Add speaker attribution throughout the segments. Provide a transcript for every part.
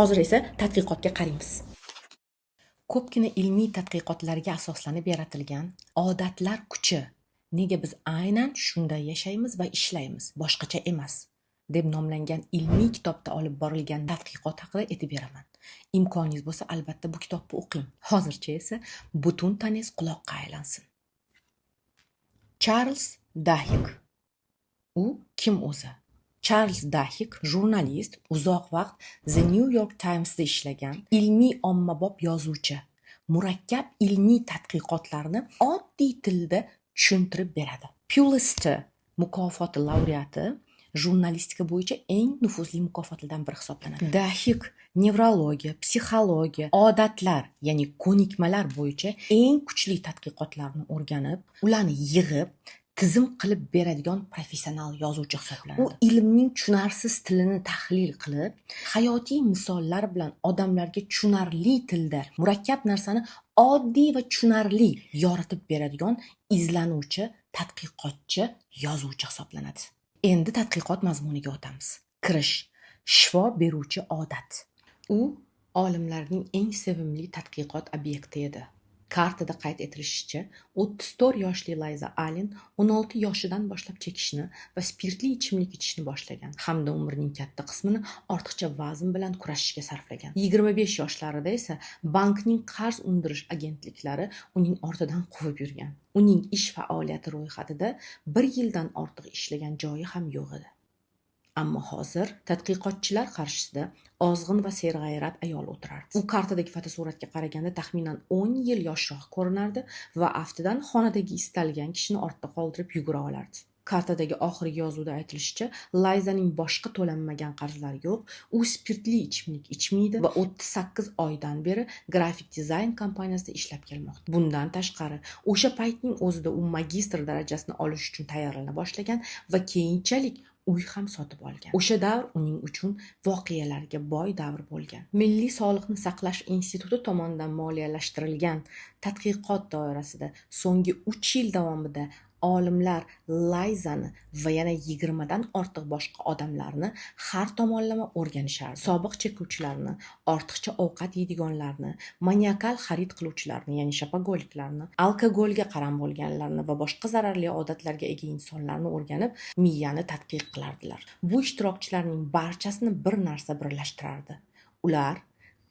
Speaker 1: Hozir esa tadqiqotga qaraymiz. Ko'pgina ilmiy tadqiqotlarga asoslanib yaratilgan odatlar kuchi nega biz aynan shunday yashaymiz va ishlaymiz, boshqacha emas deb nomlangan ilmiy kitobda olib borilgan tadqiqot haqida aytib beraman. Imkoningiz bo'lsa, albatta bu kitobni o'qing. Hozircha esa butun tanangiz quloqqa aylansin. Charles Duhigg. U kim o'zi? Charles Duhigg jurnalist, uzoq vaqt The New York Times'da ishlagan, ilmiy ommabop yozuvchi, murakkab ilmiy tadqiqotlarni oddiy tilda tushuntirib beradi. Pulitzer mukofoti laureati, jurnalistika bo'yicha eng nufuzli mukofotlardan biri hisoblanadi. Duhigg nevrologiya, psixologiya, odatlar, ya'ni ko'nikmalar bo'yicha eng kuchli tadqiqotlarni o'rganib, ularni yig'ib tizim qilib beradigan professional yozuvchi hisoblanadi. U ilmning tushunarsiz tilini tahlil qilib, hayotiy misollar bilan odamlarga tushunarli tilda murakkab narsani oddiy va tushunarli yoritib beradigan izlanuvchi, tadqiqotchi, yozuvchi hisoblanadi. Endi tadqiqot mazmuniga o'tamiz. Kirish, shifo beruvchi odat. U olimlarning eng sevimli tadqiqot obyekti edi. Kartada qayd etilishicha, 34 yoshli Liza Allen 16 yoshidan boshlab chekishni va spirtli ichimlik ichishni boshlagan hamda umrining katta qismini ortiqcha vazn bilan kurashishga sarflagan. 25 yoshlarida esa bankning qarz undirish agentliklari uning ortidan quvib yurgan. Uning ish faoliyati ro'yxatida 1 yildan ortiq ishlagan joyi ham yo'q edi. Ammo hozir tadqiqotchilar qarshisida ozg'in va serg'ayrat ayol o'tirardi. U kartadagi fotosuratga qaraganda taxminan 10 yil yoshroq ko'rinardi va aftidan xonadagi istalgan kishini ortda qoldirib yugura olardi. Kartadagi oxirgi yozuvda aytilishicha, Lizaning boshqa to'lanmagan qarzlari yo'q, u spirtli ichimlik ichmaydi va 38 oydan beri grafik dizayn kompaniyasida ishlab kelmoqda. Bundan tashqari, o'sha paytning o'zida u magistr darajasini olish uchun tayyorlana boshlagan va keyinchalik uy ham sotib olgan. O'sha davr uning uchun voqealarga boy davr bo'lgan. Milliy sog'liqni saqlash instituti tomonidan moliyalashtirilgan tadqiqot doirasida so'nggi 3 yil davomida olimlar Lizani va yana 20 dan ortiq boshqa odamlarni har tomonlama o'rganishardi. Sobiq chekuvchilarni, ortiqcha ovqat yeydiganlarni, maniakal xarid qiluvchilarni, ya'ni shopagoliklarni, alkogolga qaram bo'lganlarni va boshqa zararli odatlarga ega insonlarni o'rganib, miyani tadqiq qilardilar. Bu ishtirokchilarning barchasini bir narsa birlashtirardi. Ular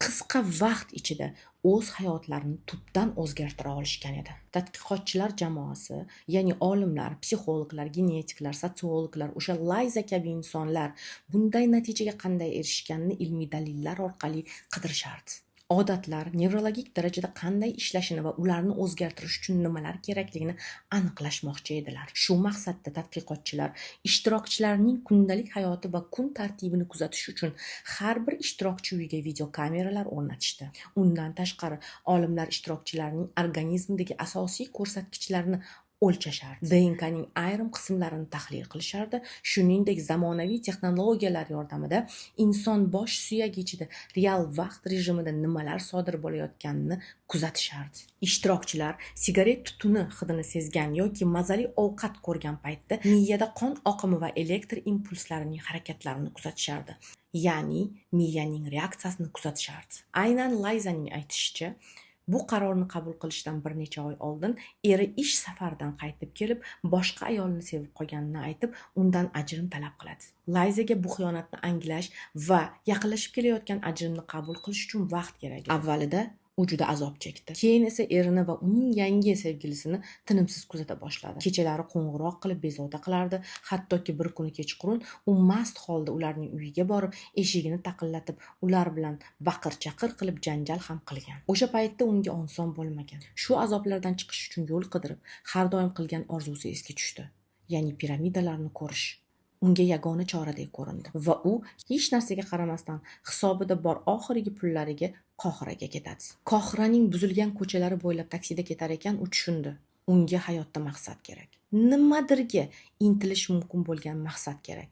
Speaker 1: qisqa vaqt ichida o'z hayotlarini tubdan o'zgartira olishgan edi. Tadqiqotchilar jamoasi, ya'ni olimlar, psixologlar, genetiklar, sotsiologlar, o'sha Liza kabi insonlar bunday natijaga qanday erishganini ilmiy dalillar orqali qidirishardi. Odatlar nevrologik darajada qanday ishlashini va ularni o'zgartirish uchun nimalar kerakligini aniqlashmoqchi edilar. Shu maqsadda tadqiqotchilar ishtirokchilarning kundalik hayoti va kun tartibini kuzatish uchun har bir ishtirokchi uyiga videokameralar o'rnatishdi. Undan tashqari, olimlar ishtirokchilarning organizmidagi asosiy ko'rsatkichlarni o'lchashardi. DNKning ayrim qismlarini tahlil qilishardi. Shuningdek, zamonaviy texnologiyalar yordamida inson bosh suyagi ichida real vaqt rejimida nimalar sodir bo'layotganini kuzatishardi. Ishtirokchilar sigaret tutuni hidini sezgan yoki mazali ovqat ko'rgan paytda miyada qon oqimi va elektr impulslarining harakatlarini kuzatishardi. Ya'ni miyaning reaksiyasini kuzatishardi. Aynan Lizaning aytishicha, bu qarorni qabul qilishdan bir necha oy oldin eri ish safaridan qaytib kelib, boshqa ayolni sevib qolganini aytib, undan ajrim talab qiladi. Lizaga bu xiyonatni anglash va yaqinlashib kelayotgan ajrimni qabul qilish uchun vaqt kerak. Avvalida u juda azob chekdi. Keyin esa erini va uning yangi sevgilisini tinimsiz kuzata boshladi. Kechalari qo'ng'iroq qilib bezovta qilardi. Hattoki bir kuni kechqurun u mast holda ularning uyiga borib, eshigini taqillatib, ular bilan baqir-chaqir qilib janjal ham qilgan. O'sha paytda unga oson bo'lmagan. Shu azoblardan chiqish uchun yo'l qidirib, har doim qilgan orzusi esga tushdi. Ya'ni piramidalarni ko'rish unga yagona choradek ko'rindi va u hech narsaga qaramasdan hisobida bor oxirgi pullariga Qohiraga ketadi. Qohiraning buzilgan ko'chalari bo'ylab taksida ketar ekan, u tushundi. Unga hayotda maqsad kerak. Nimadirga intilish mumkin bo'lgan maqsad kerak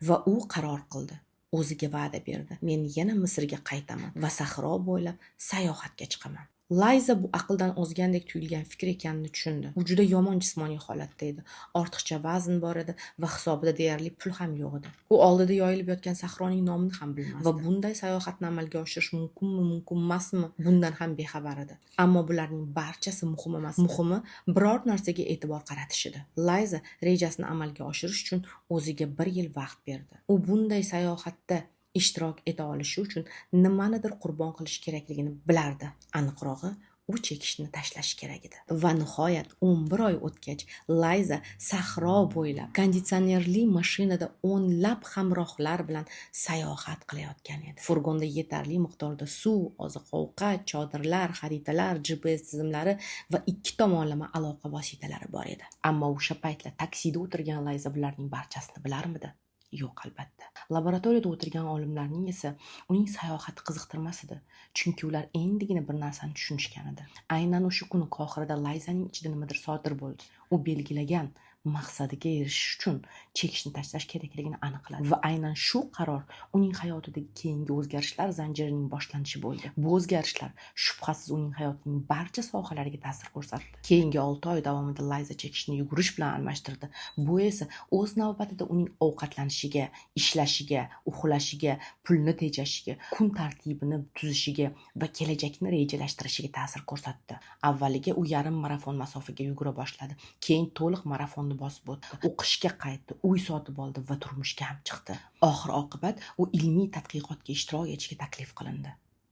Speaker 1: va u qaror qildi. O'ziga va'da berdi. Men yana Misrga qaytaman va sahro bo'ylab sayohatga chiqaman. Layza bu aqldan ozgandek tuyulgan fikr ekanini tushundi. U juda yomon jismoniy holatda edi. Ortiqcha vazn bor edi va hisobida deyarli pul ham yo'q edi. U oldida yoyilib yotgan sahroning nomini ham bilmasdi va bunday sayohatni amalga oshirish mumkinmi, mumkin emasmi, bundan ham bexabar edi. Ammo bularning barchasi muhim emas. Muhimi biror narsaga e'tibor qaratish edi. Layza rejasini amalga oshirish uchun o'ziga 1 yil vaqt berdi. U bunday sayohatda ishtirok eta olishi uchun nimanidir qurbon qilish kerakligini bilardi. Aniqrog'i, u chekishni tashlashi kerak edi. Va nihoyat 11 oy o'tgach, Layza sahro bo'ylab konditsionerli mashinada o'nlab hamrohlar bilan sayohat qilayotgan edi. Furgonda yetarli miqdorda suv, oziq-ovqat, chodirlar, xaritalar, GPS tizimlari va 2 tomonlama aloqa vositalari bor edi. Ammo o'sha paytlar taksida o'tirgan Layza bularning barchasini bilarmidi? Yo'q, albatta. Laboratoriyada o'tirgan olimlarning esa uning sayohati qiziqtirmas edi, chunki ular endigina bir narsani tushunishgan edi. Aynan o'sha kuni oxirida Layzaning ichida nimadir sodir bo'ldi. U belgilagan maqsadiga erishish uchun chekishni tashlash kerakligini aniqladi va aynan shu qaror uning hayotidagi keyingi o'zgarishlar zanjirining boshlanishi bo'ldi. Bu o'zgarishlar shubhasiz uning hayotining barcha sohalariga ta'sir ko'rsatdi. Keyingi 6 oy davomida Layza chekishni yugurish bilan almashtirdi. Bu esa o'z navbatida uning ovqatlanishiga, ishlashiga, uxlashiga, pulni tejashiga, kun tartibini tuzishiga va kelajakni rejalashtirishiga ta'sir ko'rsatdi. Avvaliga u yarim marafon masofaga yugura boshladi. Keyin to'liq marafonni bosib o'tdi. O'qishga qaytdi, uy sotib oldi va turmushga ham chiqdi. Oxir oqibat u ilmiy tadqiqotga ishtirok etishga taklif qilindi.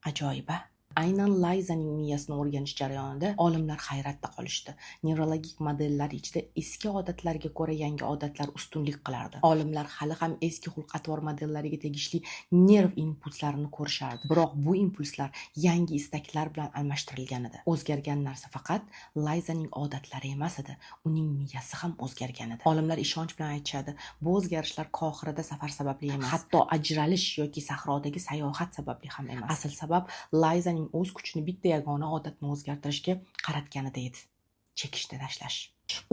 Speaker 1: Ajoyib-a? Aynan Layzaning miyasini o'rganish jarayonida olimlar hayratda qolishdi. Neurologik modellar ichida eski odatlarga ko'ra yangi odatlar ustunlik qilardi. Olimlar hali ham eski xulq-atvor modellariga tegishli nerv impulslarini ko'rishardi. Biroq bu impulslar yangi istaklar bilan almashtirilgan edi. O'zgargan narsa faqat Layzaning odatlari emas edi, uning miyasi ham o'zgargan edi. Olimlar ishonch bilan aytishadi, bu o'zgarishlar Qohirada safar sababli emas, hatto ajralish yoki sahrodagi sayohat sababli ham emas. Asl sabab Layzaning o'z kuchini bitta yagona odatni o'zgartirishga qaratganida edi. Chekishni tashlash.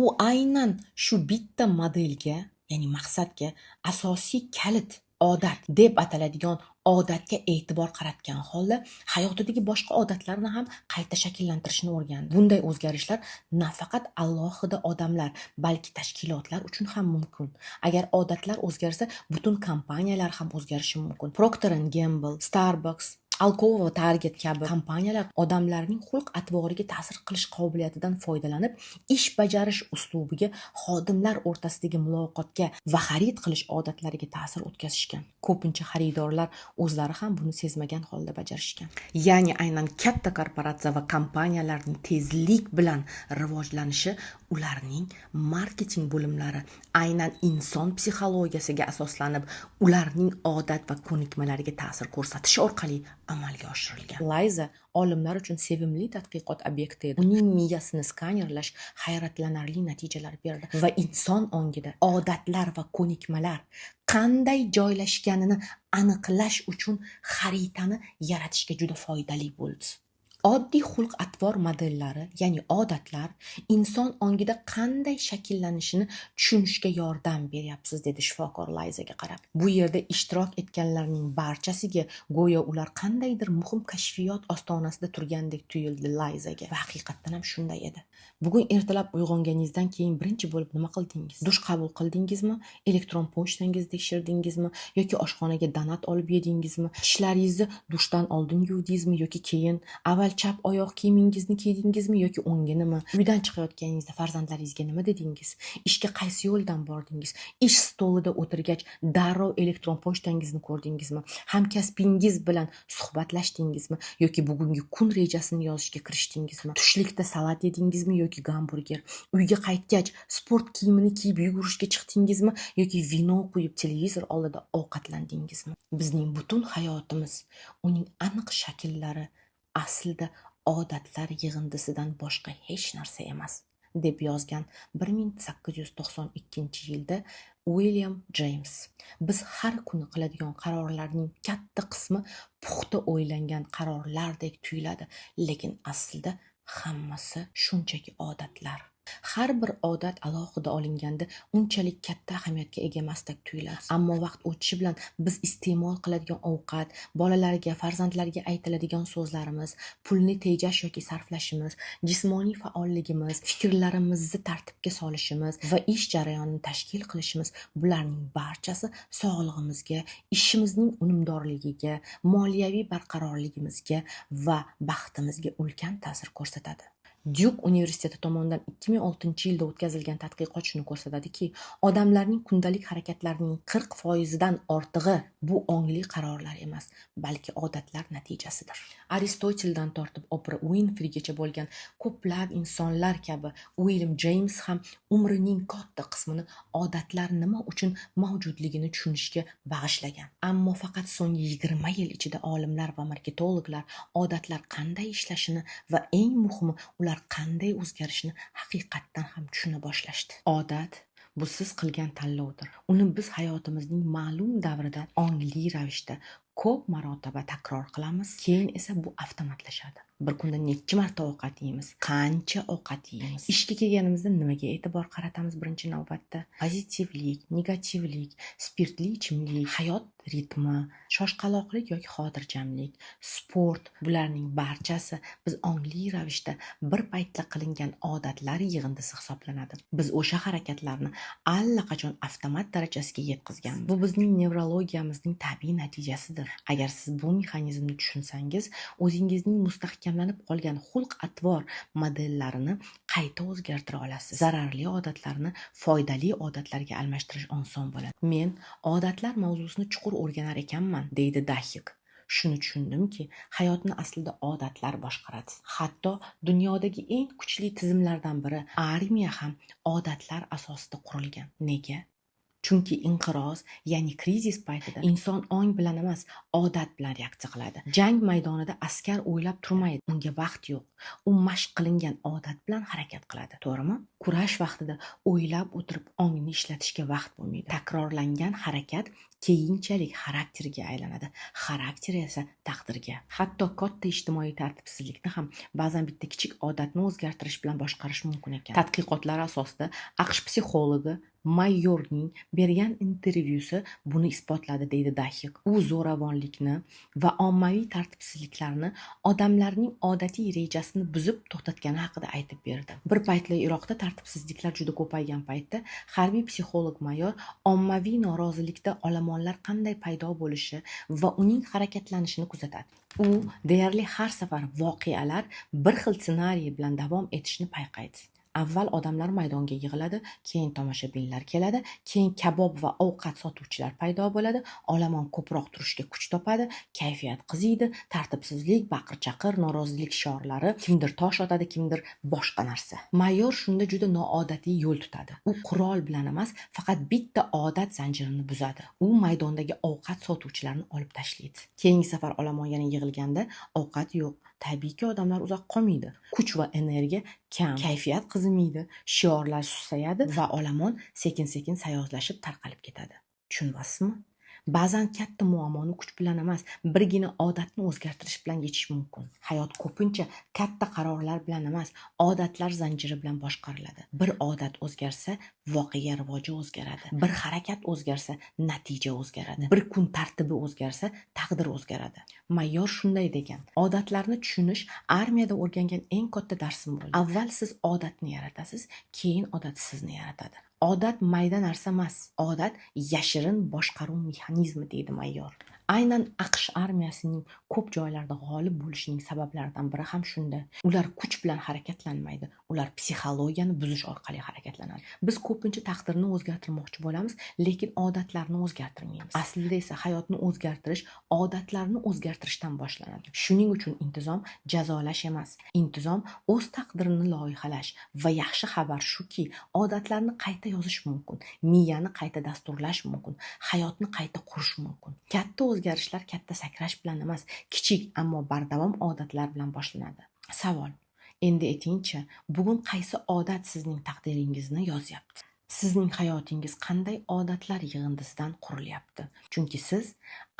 Speaker 1: U aynan shu bitta modelga, ya'ni maqsadga asosiy kalit odat deb ataladigan odatga e'tibor qaratgan holda hayotidagi boshqa odatlarni ham qayta shakllantirishni o'rgandi. Bunday o'zgarishlar nafaqat alohida odamlar, balki tashkilotlar uchun ham mumkin. Agar odatlar o'zgarsa, butun kompaniyalar ham o'zgarishi mumkin. Procter & Gamble, Starbucks, Alcoa va Target kabi kompaniyalar odamlarning xulq-atvoriga ta'sir qilish qobiliyatidan foydalanib, ish bajarish uslubiga, xodimlar o'rtasidagi muloqotga va xarid qilish odatlariga ta'sir o'tkazishgan. Ko'pincha xaridorlar o'zlari ham buni sezmagan holda bajarishgan. Ya'ni aynan katta korporatsiya va kompaniyalarning tezlik bilan rivojlanishi ularning marketing bo'limlari aynan inson psixologiyasiga asoslanib, ularning odat va ko'nikmalariga ta'sir ko'rsatish orqali amalga oshirilgan. Layza olimlar uchun sevimli tadqiqot obyekti edi. Uning miyasini skanerlash hayratlanarli natijalar berdi va inson ongida odatlar va ko'nikmalar qanday joylashganini aniqlash uchun xaritani yaratishga juda foydali bo'ldi. Oddiy xulq-atvor modellari, ya'ni odatlar inson ongida qanday shakllanishini tushunishga yordam beryapsiz, dedi shifokor Layzaga qarab. Bu yerda ishtirok etganlarning barchasiga go'yo ular qandaydir muhim kashfiyot ostonasida turgandek tuyuldi Layzaga. Va haqiqatdan ham shunday edi. Bugun ertalab uyg'onganingizdan keyin birinchi bo'lib nima qildingiz? Dush qabul qildingizmi? Elektron pochtangizni tekshirdingizmi yoki oshxonaga donat olib yedingizmi? Tishlaringizni dushdan oldin yuvdingizmi yoki keyin? Avval chap oyoq kiyimingizni kiydingizmi yoki o'ngini? Uydan chiqayotganingizda farzandlaringizga nima dedingiz? Ishga qaysi yo'ldan bordingiz? Ish stolida o'tirgach darrov elektron pochtangizni ko'rdingizmi? Hamkasbingiz bilan suhbatlashdingizmi yoki bugungi kun rejasini yozishga kirishdingizmi? Tushlikda salat yedingizmi yoki gamburger? Uyga qaytgach sport kiyimini kiyib yugurishga chiqdingizmi yoki vino quyib televizor oldida ovqatlandingizmi? Bizning butun hayotimiz, uning aniq shakllari aslida odatlar yig'indisidan boshqa hech narsa emas, deb yozgan 1892-yilda William James. Biz har kuni qiladigan qarorlarning katta qismi puxta o'ylangan qarorlardek tuyuladi, lekin aslida hammasi shunchaki odatlar. Har bir odat alohida olinganda unchalik katta ahamiyatga ega emasdek tuyuladi. Ammo vaqt o'tishi bilan biz iste'mol qiladigan ovqat, bolalarga, farzandlarga aytiladigan so'zlarimiz, pulni tejash yoki sarflashimiz, jismoniy faolligimiz, fikrlarimizni tartibga solishimiz va ish jarayonini tashkil qilishimiz, bularning barchasi sog'lig'imizga, ishimizning unumdorligiga, moliyaviy barqarorligimizga va baxtimizga ulkan ta'sir ko'rsatadi. Duke universiteti tomonidan 2006-yilda o'tkazilgan tadqiqot shuni ko'rsatadiki, odamlarning kundalik harakatlarining 40%dan ortig'i bu ongli qarorlar emas, balki odatlar natijasidir. Aristoteldan tortib Oprah Winfreygacha bo'lgan ko'plab insonlar kabi William James ham umrining katta qismini odatlar nima uchun mavjudligini tushunishga bag'ishlagan. Ammo faqat so'nggi 20 yil ichida olimlar va marketologlar odatlar qanday ishlashini va eng muhimi ular qanday o'zgarishini haqiqatdan ham tushuna boshlashdi. Odat bu siz qilgan tanlovdir. Uni biz hayotimizning ma'lum davrida ongli ravishda ko'p marotaba takror qilamiz, keyin esa bu avtomatlashadi. Bir kunda necha marta ovqat yeymiz, qancha ovqat yeymiz, ishga kelganimizda nimaga e'tibor qaratamiz birinchi navbatda? Pozitivlik, negativlik, spirtli ichimlik, hayot ritmi, shoshqaloqlik yoki xotirjamlik, sport, bularning barchasi biz ongli ravishda bir paytda qilingan odatlar yig'indisi hisoblanadi. Biz o'sha harakatlarni allaqachon avtomat darajasiga yetkazganmiz. Bu bizning nevrologiyamizning tabiiy natijasidir. Agar siz bu mexanizmni tushunsangiz, o'zingizning mustahkamlanib qolgan xulq-atvor modellarini qayta o'zgartira olasiz. Zararli odatlarni foydali odatlarga almashtirish oson bo'ladi. Men odatlar mavzusini chuqur o'rganar ekanman, deydi Dahik. Shuni tushundimki, hayotni aslida odatlar boshqaradi. Hatto dunyodagi eng kuchli tizimlardan biri armiya ham odatlar asosida qurilgan. Nega? Chunki inqiroz, ya'ni krizis paytida inson ong bilan emas, odat bilan reaksiya qiladi. Jang maydonida askar o'ylab turmaydi, unga vaqt yo'q. U mashq qilingan odat bilan harakat qiladi. To'g'rimi? Kurash vaqtida o'ylab o'tirib ongni ishlatishga vaqt bo'lmaydi. Takrorlangan harakat keyinchalik xarakterga aylanadi. Xarakter esa taqdirga. Hatto katta ijtimoiy tartibsizlikni ham ba'zan bitta kichik odatni o'zgartirish bilan boshqarish mumkin ekan. Tadqiqotlar asosida AQSh psixologi Mayorning bergan intervyusi buni isbotladi, deydi Dahik. U zo'ravonlikni va ommaviy tartibsizliklarni odamlarning odatiy rejasini buzib to'xtatgani haqida aytib berdi. Bir paytlar Iroqda tartibsizliklar juda ko'paygan paytda harbiy psixolog mayor ommaviy norozilikda olomonlar qanday paydo bo'lishi va uning harakatlanishini kuzatadi. U deyarli har safar voqealar bir xil ssenariy bilan davom etishini payqaydi. Avval odamlar maydonga yig'iladi, keyin tomoshabinlar keladi, keyin kabob va ovqat sotuvchilar paydo bo'ladi, olomon ko'proq turishga kuch topadi, kayfiyat qiziydi, tartibsizlik, baqir-chaqir, norozilik shiorlari, kimdir tosh otadi, kimdir boshqa narsa. Mayor shunda juda noodatiy yo'l tutadi. U qurol bilan emas, faqat bitta odat zanjirini buzadi. U maydondagi ovqat sotuvchilarni olib tashlaydi. Keyingi safar olomon yana yig'ilganda ovqat yo'q. Tabiiyki odamlar uzoq qolmaydi. Kuch va energiya kam, kayfiyat qizimaydi, shiorlar susayadi va olomon sekin-sekin sayozlashib tarqalib ketadi. Tushunasizmi? Ba'zan katta muammoni kuch bilan emas, birgina odatni o'zgartirish bilan yechish mumkin. Hayot ko'pincha katta qarorlar bilan emas, odatlar zanjiri bilan boshqariladi. Bir odat o'zgarsa, voqea rivoji o'zgaradi. Bir harakat o'zgarsa, natija o'zgaradi. Bir kun tartibi o'zgarsa, taqdir o'zgaradi. Mayor shunday degan: odatlarni tushunish armiyada o'rgangan eng katta darsim bo'ldi. Avval siz odatni yaratasiz, keyin odat sizni yaratadi. Odat mayda narsa emas. Odat yashirin boshqaruv mexanizmi, deydi mayor. Aynan AQSh armiyasining ko'p joylarda g'olib bo'lishining sabablaridan biri ham shunda. Ular kuch bilan harakatlanmaydi, ular psixologiyani buzish orqali harakatlanadi. Biz ko'pincha taqdirni o'zgartirmoqchi bo'lamiz, lekin odatlarni o'zgartirmaymiz. Aslida esa hayotni o'zgartirish odatlarni o'zgartirishdan boshlanadi. Shuning uchun intizom jazolash emas, intizom o'z taqdirini loyihalash va yaxshi xabar shuki, odatlarni qayta yozish mumkin, miyani qayta dasturlash mumkin, hayotni qayta qurish mumkin. Katta o'zgarishlar katta sakrash bilan emas, kichik ammo bardavom odatlar bilan boshlanadi. Savol: endi aytingchi, bugun qaysi odat sizning taqdiringizni yozyapti? Sizning hayotingiz qanday odatlar yig'indisidan qurilyapti? Chunki siz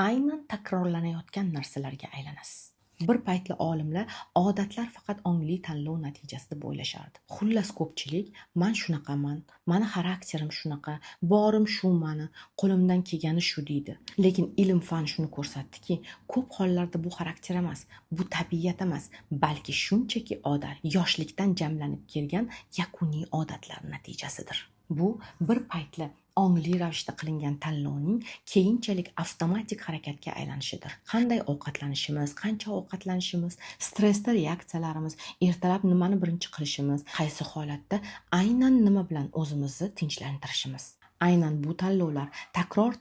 Speaker 1: aynan takrorlanayotgan narsalarga aylanasiz. Bir paytlar olimlar odatlar faqat ongli tanlov natijasi deb o'ylashardi. Xullas ko'pchilik "Men shunaqaman, mani xarakterim shunaqa, borim shu mani, qo'limdan kelgani shu" deydi. Lekin ilm fan shuni ko'rsatdiki, ko'p hollarda bu xarakter emas, bu tabiat emas, balki shunchaki odat, yoshlikdan jamlanib kelgan yakuniy odatlar natijasidir. Bu bir paytlar ongli ravishda qilingan tanlovning keyinchalik avtomatik harakatga aylanishidir. Qanday ovqatlanishimiz, qancha ovqatlanishimiz, stressda reaksiyalarimiz, ertalab nimani birinchi qilishimiz, qaysi holatda aynan nima bilan o'zimizni tinchlantirishimiz. Aynan bu tanlovlar takror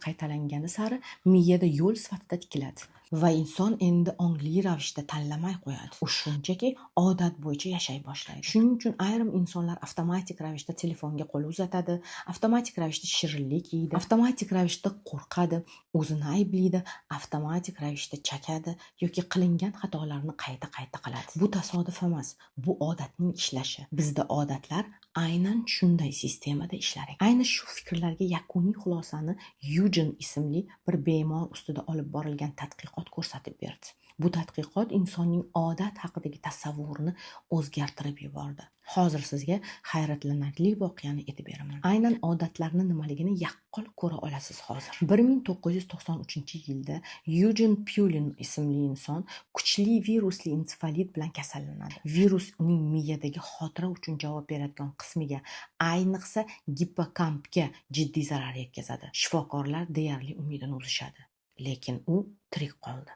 Speaker 1: qaytalangani sari miyada yo'l sifatida tikiladi va inson endi ongli ravishda tanlamay qo'yadi. U shunchaki odat bo'yicha yashay boshlaydi. Shuning uchun ayrim insonlar avtomatik ravishda telefonga qo'l uzatadi, avtomatik ravishda shirinlik yeydi, avtomatik ravishda qo'rqadi, o'zini ayblaydi, avtomatik ravishda chakadi yoki qilingan xatolarni qayta qiladi. Bu tasodif emas, bu odatning ishlashi. Bizda odatlar aynan shunday sistemada ishlar ekan. Ayni shu fikrlarga yakuniy xulosani Yujen ismli bir bemor ustida olib borilgan tadqiqot ko'rsatib berdi. Bu tadqiqot insonning odat haqidagi tasavvurini o'zgartirib yubordi. Hozir sizga hayratlanarli voqeani aytib beraman. Aynan odatlarni nimaligini yaqqol ko'ra olasiz hozir. 1993-yilda Yujen Pulin ismli inson kuchli virusli ensefalit bilan kasallanadi. Virus uning miyadagi xotira uchun javob beradigan qismiga, ayniqsa gipokampga jiddiy zarar yetkazadi. Shifokorlar deyarli umidini uzishadi, lekin u tirik qoldi.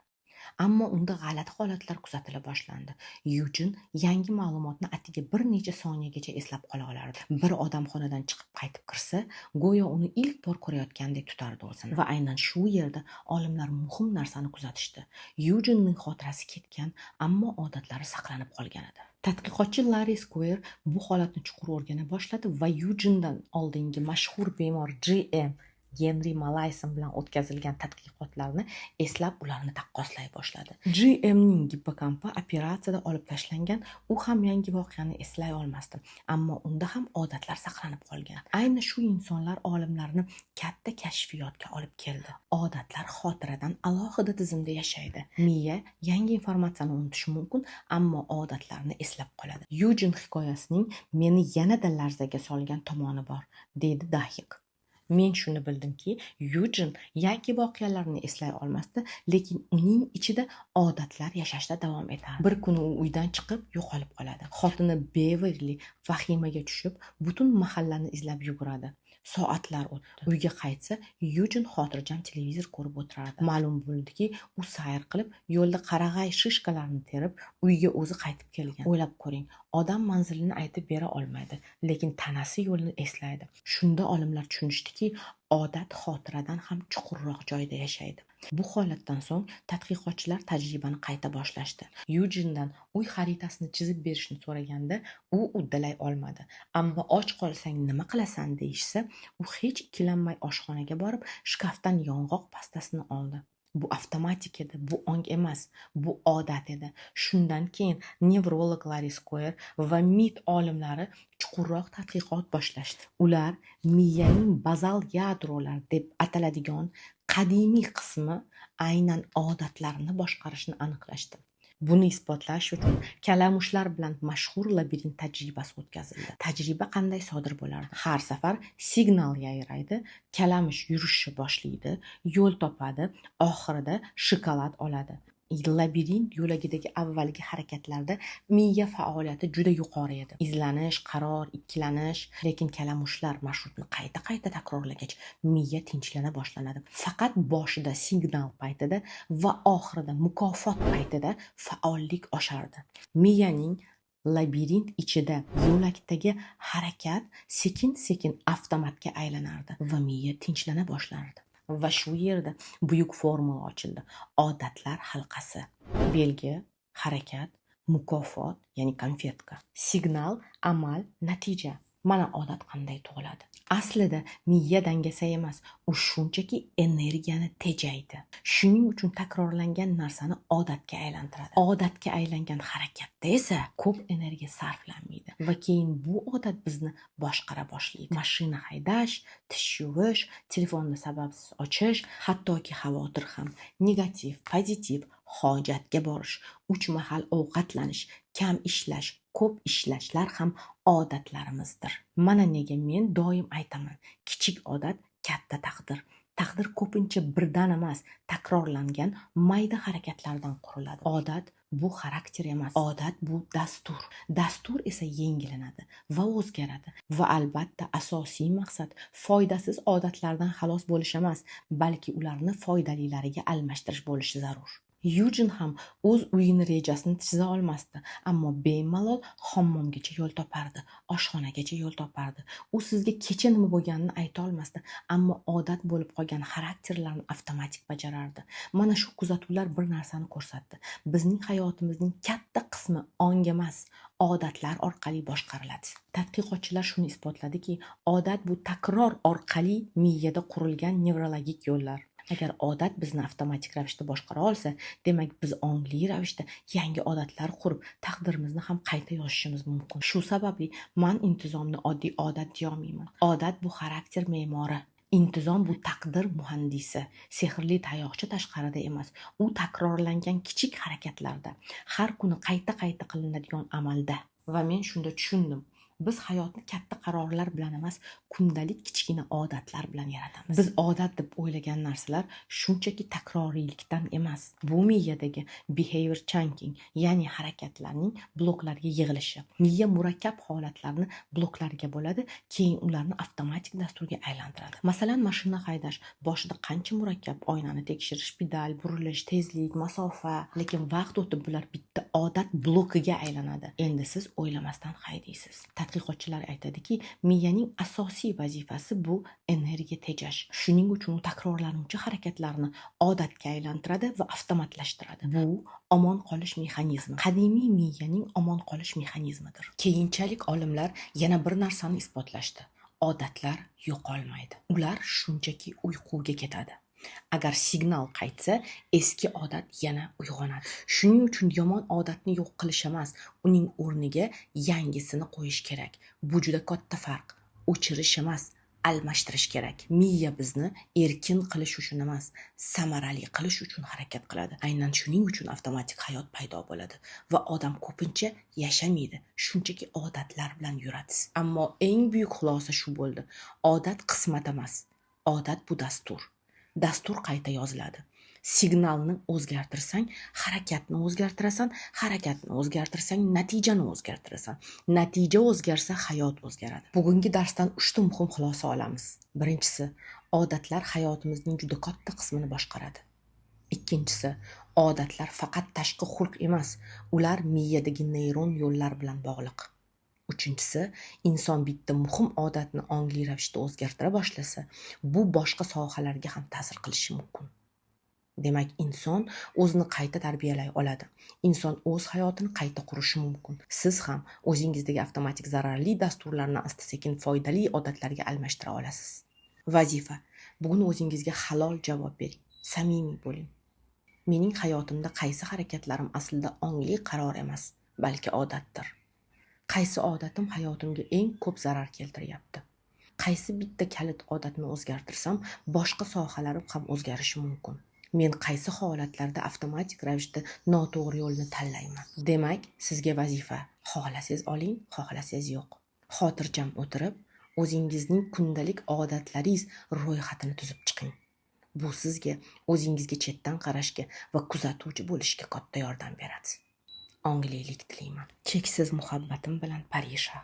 Speaker 1: Ammo unda g'alati holatlar kuzatila boshlandi. Yujen yangi ma'lumotni atigi bir necha soniyagacha eslab qola olardi. Bir odam xonadan chiqib qaytib kirsa, go'yo uni ilk bor ko'rayotgandek tutardi o'zini. Va aynan shu yerda olimlar muhim narsani kuzatishdi. Yujenning xotirasi ketgan, ammo odatlari saqlanib qolgan edi. Tadqiqotchi Larry Square bu holatni chuqur o'rgana boshladi va Yujendan oldingi mashhur bemor G.M. Henry Malayson bilan o'tkazilgan tadqiqotlarni eslab ularni taqqoslay boshladi. GMning gipokampi operatsiyada olib tashlangan, u ham yangi voqeani eslay olmasdi, ammo unda ham odatlar saqlanib qolgan. Ayni shu insonlar olimlarni katta kashfiyotga olib keldi. Odatlar xotiradan alohida tizimda yashaydi. Miya yangi informatsiyani unutishi mumkin, ammo odatlarni eslab qoladi. Yujen hikoyasining meni yanada larzaga solgan tomoni bor, deydi Dahik. Men shuni bildimki, Yujen yangi voqealarni eslay olmasdi, lekin uning ichida odatlar yashashda davom etadi. Bir kuni u uydan chiqib yo'qolib qoladi. Xotini Beverli vahimaga tushib, butun mahallani izlab yuguradi. Soatlar o'tdi. Uyga qaytsa, Yujen xotirjam televizor ko'rib o'tirardi. Ma'lum bo'ldiki, u sayr qilib, yo'lda qarag'ay shishkalarini terib, uyga o'zi qaytib kelgan. O'ylab ko'ring, odam manzilini aytib bera olmaydi, lekin tanasi yo'lni eslaydi. Shunda olimlar tushunishdiki, odat xotiradan ham chuqurroq joyda yashaydi. Bu holatdan so'ng tadqiqotchilar tajribani qayta boshlashdi. Yujendan uy xaritasini chizib berishni so'raganda, u uddalay olmadi. Ammo och qolsang nima qilasan deyishsa, u hech ikkilanmay oshxonaga borib, shkafdan yong'oq pastasini oldi. Bu avtomatik edi, bu ong emas, bu odat edi. Shundan keyin nevrolog Larry Square va MIT olimlari chuqurroq tadqiqot boshlashdi. Ular miyaning bazal yadrolar deb ataladigan qadimiy qismi aynan odatlarni boshqarishni aniqlashdi. Buni isbotlash uchun kalamushlar bilan mashhur labirint tajribasi o'tkazildi. Tajriba qanday sodir bo'lardi? Har safar signal yayraydi, kalamush yurishni boshlaydi, yo'l topadi, oxirida shokolad oladi. Labirint yo'lagidagi avvalgi harakatlarda miya faoliyati juda yuqori edi. Izlanish, qaror, ikkilanish, lekin kalamushlar marshrutni qayta takrorlagach, miya tinchlana boshlanadi. Faqat boshida signal paytida va oxirida mukofot paytida faollik oshardi. Miyaning labirint ichida yo'lakdagi harakat sekin-sekin avtomatga aylanardi va miya tinchlana boshlardi. Va shu yerda buyuk formula ochildi. Odatlar halqasi. Belgi, harakat, mukofot, ya'ni konfetka. Signal, amal, natija. Mana odat qanday tug'iladi. Aslida miya dangasa emas, u shunchaki energiyani tejaydi. Shuning uchun takrorlangan narsani odatga aylantiradi. Odatga aylangan harakatda esa ko'p energiya sarflanmaydi va keyin bu odat bizni boshqara boshlaydi. Mashina haydash, tish yuvish, telefonni sababsiz ochish, hattoki xavotir ham negativ, pozitiv hojatga borish, 3 mahal ovqatlanish, kam ishlash, ko'p ishlashlar ham odatlarimizdir. Mana nega men doim aytaman, kichik odat katta taqdir. Taqdir ko'pincha birdan emas, takrorlangan mayda harakatlardan quriladi. Odat bu xarakter emas, odat bu dastur. Dastur esa yangilanadi va o'zgaradi. Va albatta asosiy maqsad foydasiz odatlardan xalos bo'lish emas, balki ularni foydalilariga almashtirish bo'lishi zarur. Yujen ham o'z uyini rejasini chiza olmasdi, ammo bemalol hammomgacha yo'l topardi, oshxonagacha yo'l topardi. U sizga kecha nima bo'lganini ayta olmasdi, ammo odat bo'lib qolgan xarakterlarni avtomatik bajarardi. Mana shu kuzatuvlar bir narsani ko'rsatdi. Bizning hayotimizning katta qismi ong emas, odatlar orqali boshqariladi. Tadqiqotchilar shuni isbotladiki, odat bu takror orqali miyada qurilgan nevrologik yo'llar. Agar odat bizni avtomatik ravishda boshqara olsa, demak biz ongli ravishda yangi odatlar qurib, taqdirimizni ham qayta yozishimiz mumkin. Shu sababli men intizomni oddiy odat deya olmayman. Odat bu xarakter me'mori. Intizom bu taqdir muhandisi. Sehrli tayoqcha tashqarida emas, u takrorlangan kichik harakatlarda, har kuni qayta qilinadigan amalda. Va men shunda tushundim. Biz hayotni katta qarorlar bilan emas, kundalik kichkina odatlar bilan yaratamiz. Biz odat deb o'ylagan narsalar shunchaki takroriylikdan emas, bu miyadagi behavior chunking, ya'ni harakatlarning bloklarga yig'ilishi. Miya murakkab holatlarni bloklarga bo'ladi, keyin ularni avtomatik dasturga aylantiradi. Masalan, mashina haydash boshida qancha murakkab, oynani tekshirish, pedal, burilish, tezlik, masofa, lekin vaqt o'tib bular bitta odat blokiga aylanadi. Endi siz o'ylamasdan haydaysiz. Tadqiqotchilar aytadiki, miyaning asosiy vazifasi bu energiya tejash. Shuning uchun u takrorlanuvchi harakatlarni odatga aylantiradi va avtomatlashtiradi. Bu omon qolish mexanizmi. Qadimiy miyaning omon qolish mexanizmidir. Keyinchalik olimlar yana bir narsani isbotlashdi. Odatlar yo'qolmaydi. Ular shunchaki uyquga ketadi. Agar signal qaytsa, eski odat yana uyg'onadi. Shuning uchun yomon odatni yo'q qilish emas, uning o'rniga yangisini qo'yish kerak. Bu juda katta farq. O'chirish emas, almashtirish kerak. Miya bizni erkin qilish uchun emas, samarali qilish uchun harakat qiladi. Aynan shuning uchun avtomatik hayot paydo bo'ladi va odam ko'pincha yashamaydi, shunchaki odatlar bilan yuradi. Ammo eng buyuk xulosa shu bo'ldi. Odat qismat emas. Odat bu dastur. Dastur qayta yoziladi. Signalni o'zgartirsang, harakatni o'zgartirasan, harakatni o'zgartirsang, natijani o'zgartirasan. Natija o'zgarsa, hayot o'zgaradi. Bugungi darsdan 3 muhim xulosa olamiz. Birinchisi, odatlar hayotimizning juda katta qismini boshqaradi. Ikkinchisi, odatlar faqat tashqi xulq emas, ular miyadagi neyron yo'llar bilan bog'liq. Uchinchisi, inson bitta muhim odatni ongli ravishda o'zgartira boshlasa, bu boshqa sohalarga ham ta'sir qilishi mumkin. Demak, inson o'zini qayta tarbiyalay oladi. Inson o'z hayotini qayta qurishi mumkin. Siz ham o'zingizdagi avtomatik zararli dasturlarni asta-sekin foydali odatlarga almashtira olasiz. Vazifa: bugun o'zingizga halol javob bering. Samimiy bo'ling. Mening hayotimda qaysi harakatlarim aslida ongli qaror emas, balki odatdir? Qaysi odatim hayotimga eng ko'p zarar keltiryapti? Qaysi bitta kalit odatni o'zgartirsam, boshqa sohalarim ham o'zgarishi mumkin? Men qaysi holatlarda avtomatik ravishda noto'g'ri yo'lni tanlayman? Demak, sizga vazifa: xohlasangiz oling, xohlasangiz yo'q. Xotirjam o'tirib, o'zingizning kundalik odatlaringiz ro'yxatini tuzib chiqing. Bu sizga o'zingizga chetdan qarashga va kuzatuvchi bo'lishga katta yordam beradi. Onglilik tilayman. Cheksiz muhabbatim bilan, Parisha.